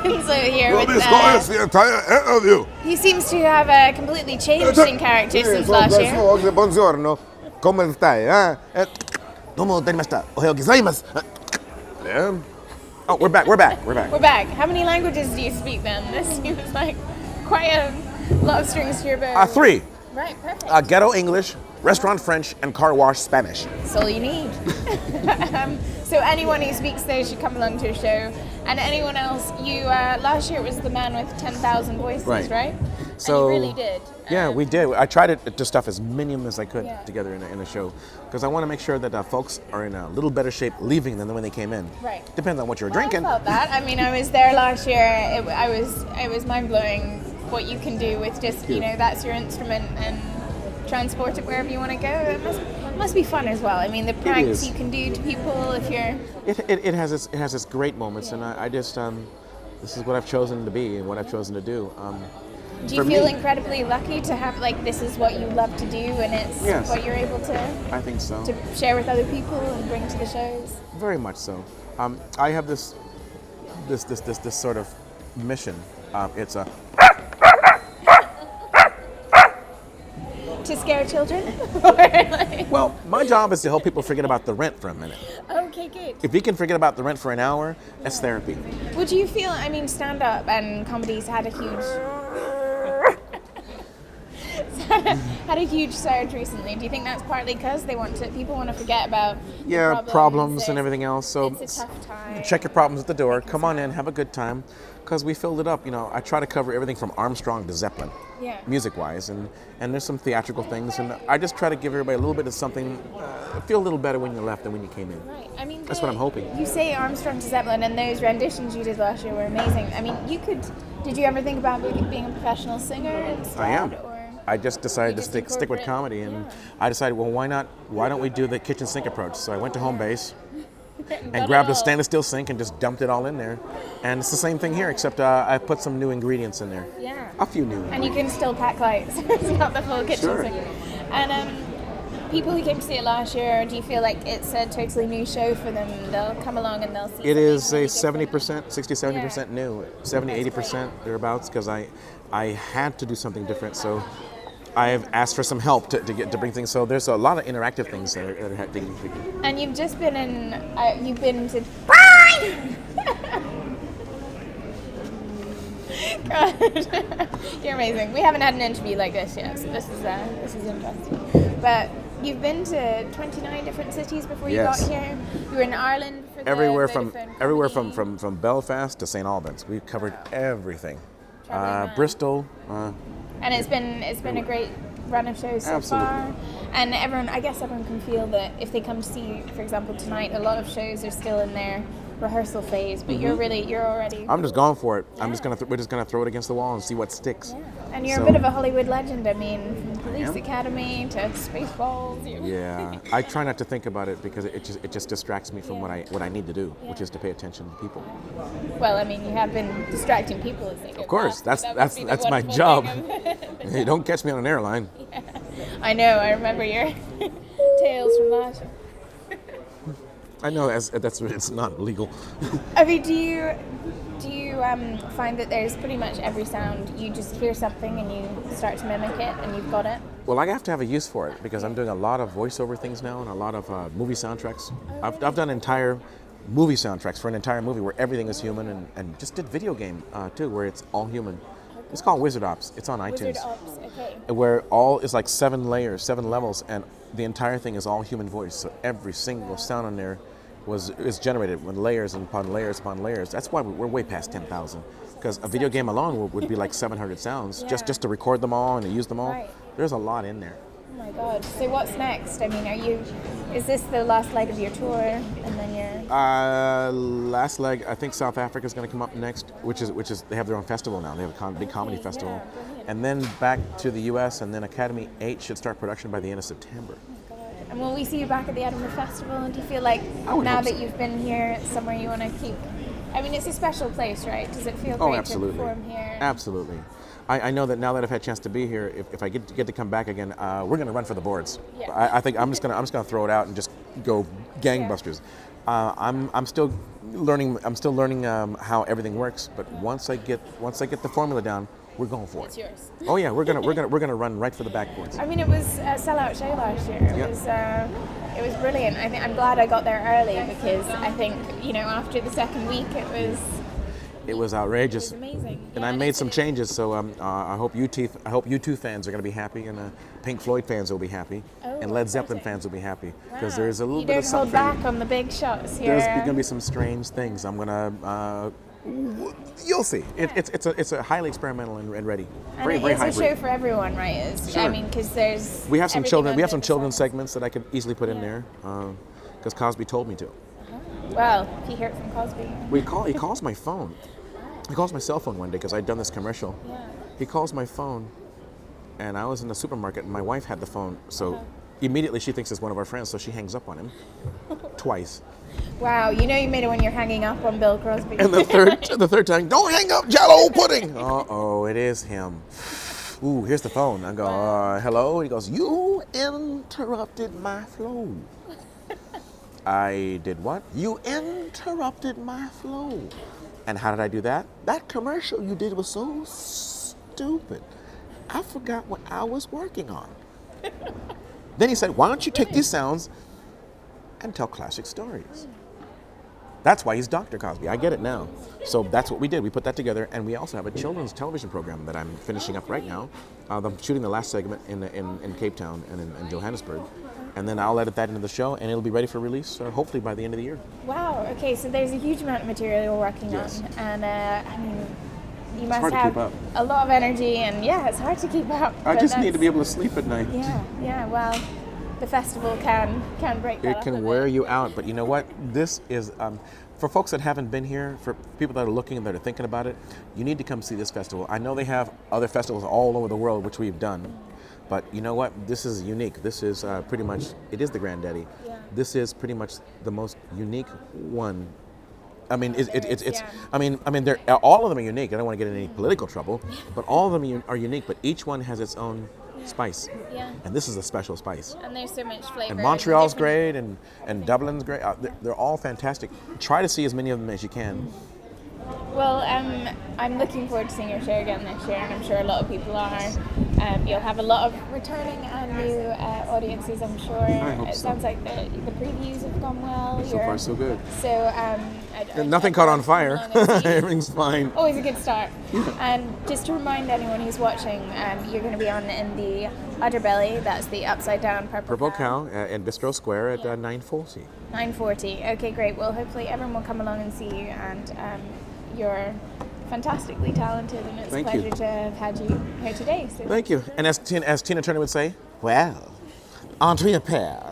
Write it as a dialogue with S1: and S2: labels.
S1: Winslow here with
S2: This is the entire interview.
S1: he seems to have completely changed in character since last year.
S2: Buongiorno. Come stai? Domo tarimashita. Ohayou gozaimasu. Yeah. Oh, we're back.
S1: We're back. How many languages do you speak then? This seems like quite a lot of strings to your bow.
S2: 3.
S1: Right, perfect.
S2: Ghetto English, restaurant French, and car wash Spanish.
S1: That's all you need. So anyone who speaks those should come along to a show. And anyone else, you last year it was the man with 10,000 voices, right?
S2: So
S1: and you really did.
S2: Yeah, we did. I tried to stuff as minimum as I could together in a show, because I want to make sure that folks are in a little better shape leaving than when they came in.
S1: Right.
S2: Depends on what you're drinking.
S1: I felt that. I mean, I was there last year. It was mind blowing what you can do with just that's your instrument and transport it wherever you want to go. It must be fun as well. I mean, the pranks you can do to people if you're.
S2: It has its great moments, and I just this is what I've chosen to be and what I've chosen to do.
S1: Do you feel incredibly lucky to have this is what you love to do and it's what you're able to?
S2: I think so.
S1: To share with other people and bring to the shows.
S2: Very much so. I have this sort of mission. It's a.
S1: To scare children?
S2: Well, my job is to help people forget about the rent for a minute.
S1: Okay, good.
S2: If you can forget about the rent for an hour, that's therapy.
S1: Would you feel, I mean, stand-up and comedy's had a huge surge recently. Do you think that's partly because people want to forget about
S2: problems and everything else. So
S1: it's a tough time.
S2: Check your problems at the door. Come on in, have a good time, because we filled it up. I try to cover everything from Armstrong to Zeppelin, music-wise, and there's some theatrical things, and I just try to give everybody a little bit of something. Feel a little better when you left than when you came in.
S1: Right. I mean,
S2: that's what I'm hoping.
S1: You say Armstrong to Zeppelin, and those renditions you did last year were amazing. I mean, did you ever think about being a professional singer instead?
S2: I am. I just decided to stick with comedy, and I decided, well, why not? Why don't we do the kitchen sink approach? So I went to home base and grabbed a stainless steel sink and just dumped it all in there. And it's the same thing here, except I put some new ingredients in there.
S1: Yeah.
S2: A few new ingredients.
S1: And you can still pack lights. It's not the full kitchen sink. And people who came to see it last year, do you feel like it's a totally new show for them? They'll come along and they'll see
S2: it is a 70%, 60-70% new, 70-80% thereabouts, because I had to do something different. So I've asked for some help to bring things. So there's a lot of interactive things that are happening.
S1: And you've just been you've been to. God, you're amazing. We haven't had an interview like this yet, so this is interesting. But you've been to 29 different cities before you got here. You were in Ireland for
S2: everywhere from Belfast to St. Albans. We've covered everything. Bristo.
S1: And it's been a great run of shows so far. And I guess everyone can feel that if they come to see you, for example, tonight, a lot of shows are still in their rehearsal phase, but you're already.
S2: I'm just going for it. Yeah. We're just gonna throw it against the wall and see what sticks.
S1: Yeah. And you're a bit of a Hollywood legend. I mean, from Police Academy to Spaceballs.
S2: Yeah, I try not to think about it because it just distracts me from what I need to do, which is to pay attention to people.
S1: Well, I mean, you have been distracting people as they go.
S2: Of course,
S1: back,
S2: that's my job. Hey, don't catch me on an airline.
S1: Yeah. I know. I remember your tales from last year.
S2: I know it's not legal.
S1: I mean, do you find that there's pretty much every sound you just hear something and you start to mimic it and you've got it?
S2: Well, I have to have a use for it because I'm doing a lot of voiceover things now and a lot of movie soundtracks. I've done entire movie soundtracks for an entire movie where everything is human, and just did video game too where it's all human. It's called Wizard Ops. It's on iTunes.
S1: Wizard Ops, okay.
S2: Where all is like 7 layers, 7 levels, and the entire thing is all human voice. So every single sound on there is generated with layers upon layers upon layers. That's why we're way past 10,000. Because a video game alone would be like 700 sounds just to record them all and to use them all. Right. There's a lot in there.
S1: Oh my God! So what's next? I mean, is this the last leg of your tour, and then you're?
S2: Last leg. I think South Africa is going to come up next, which is they have their own festival now. They have a big comedy festival, and then back to the U.S. and then Academy 8 should start production by the end of September.
S1: Oh my God. And will we see you back at the Edinburgh Festival? And do you feel like now that you've been here, it's somewhere you want to keep? I mean, it's a special place, right? Does it feel great to perform here?
S2: Absolutely. I know that now that I've had a chance to be here, if I get to come back again, we're going to run for the boards. Yeah. I think I'm just gonna throw it out and just go gangbusters. I'm still learning. I'm still learning how everything works. But once I get the formula down, we're going for
S1: It's
S2: it.
S1: yours.
S2: Oh yeah, we're gonna run right for the backboards.
S1: I mean, it was a sellout show last year. It was brilliant. I'm glad I got there early because I think after the second week
S2: It was outrageous.
S1: it was amazing.
S2: And
S1: Yeah,
S2: I made
S1: it's-
S2: some changes, so I hope U2 fans are going to be happy, and Pink Floyd fans will be happy,
S1: Oh,
S2: and Led Zeppelin
S1: exciting.
S2: fans will be happy because
S1: Wow.
S2: there's a little
S1: you
S2: bit of
S1: don't hold
S2: something.
S1: back on the big shots.
S2: There's going to be some strange things. I'm gonna. You'll see. It's a highly experimental and ready.
S1: And
S2: Very
S1: it
S2: very
S1: is a
S2: hybrid.
S1: show for everyone, right?
S2: Sure.
S1: I mean, because there's
S2: We have some
S1: everything
S2: children. We have
S1: under
S2: some
S1: the
S2: children's
S1: sun.
S2: segments that I could easily put in
S1: Yeah.
S2: there because Cosby told me to.
S1: Well, if you hear it from Cosby.
S2: He calls my phone. He calls my cell phone one day because I'd done this commercial.
S1: Yeah.
S2: He calls my phone, and I was in the supermarket, and my wife had the phone, so
S1: Uh-huh.
S2: immediately she thinks it's one of our friends, so she hangs up on him twice.
S1: Wow, you made it when you're hanging up on Bill Crosby.
S2: And the third time, don't hang up, Jello pudding. Uh-oh, it is him. Ooh, here's the phone. I go, hello. He goes, you interrupted my flow. I did what? You interrupted my flow. And how did I do that? That commercial you did was so stupid. I forgot what I was working on. Then he said, why don't you take these sounds and tell classic stories? That's why he's Dr. Cosby. I get it now. So that's what we did. We put that together, and we also have a children's television program that I'm finishing up right now. I'm shooting the last segment in Cape Town and in Johannesburg. And then I'll edit that into the show, and it'll be ready for release, hopefully by the end of the year.
S1: Wow. Okay, so there's a huge amount of material you're working
S2: Yes.
S1: on, and I mean, you must
S2: hard to
S1: have
S2: keep up.
S1: a lot of energy, and yeah, it's hard to keep up.
S2: I
S1: but
S2: just need to
S1: that's-
S2: be able to sleep at night.
S1: Yeah. Well, the festival can break that
S2: It
S1: up a
S2: can
S1: bit.
S2: wear you out, but you know what? This is for folks that haven't been here, for people that are looking and that are thinking about it. You need to come see this festival. I know they have other festivals all over the world, which we've done, but you know what? This is unique. This is pretty much it is the granddaddy.
S1: Yeah.
S2: This is pretty much the most unique one. I mean, it's
S1: yeah.
S2: I mean, they're all of them are unique. I don't want to get in any political trouble, but all of them are unique. But each one has its own spice,
S1: Yeah.
S2: and this is a special spice.
S1: And there's so much flavor.
S2: And Montreal's
S1: different-
S2: great, and Dublin's great. They're all fantastic. Try to see as many of them as you can.
S1: Well, I'm looking forward to seeing your show again this year, and I'm sure a lot of people are. You'll have a lot of returning and new audiences, I'm sure.
S2: I hope
S1: It
S2: so.
S1: sounds like the previews have gone well.
S2: So far, so good.
S1: So,
S2: Nothing caught on fire.
S1: As long as you-
S2: Everything's fine.
S1: Always a good start. And just to remind anyone who's watching, you're going to be on in the Underbelly. That's the upside down
S2: Purple Cow in Bistro Square at 9:40.
S1: 9:40. Okay, great. Well, hopefully everyone will come along and see you. And you're fantastically talented, and it's
S2: Thank
S1: a pleasure
S2: you.
S1: to have had you here today. So
S2: Thank you. And as Tina Turner would say, well, entre a pair.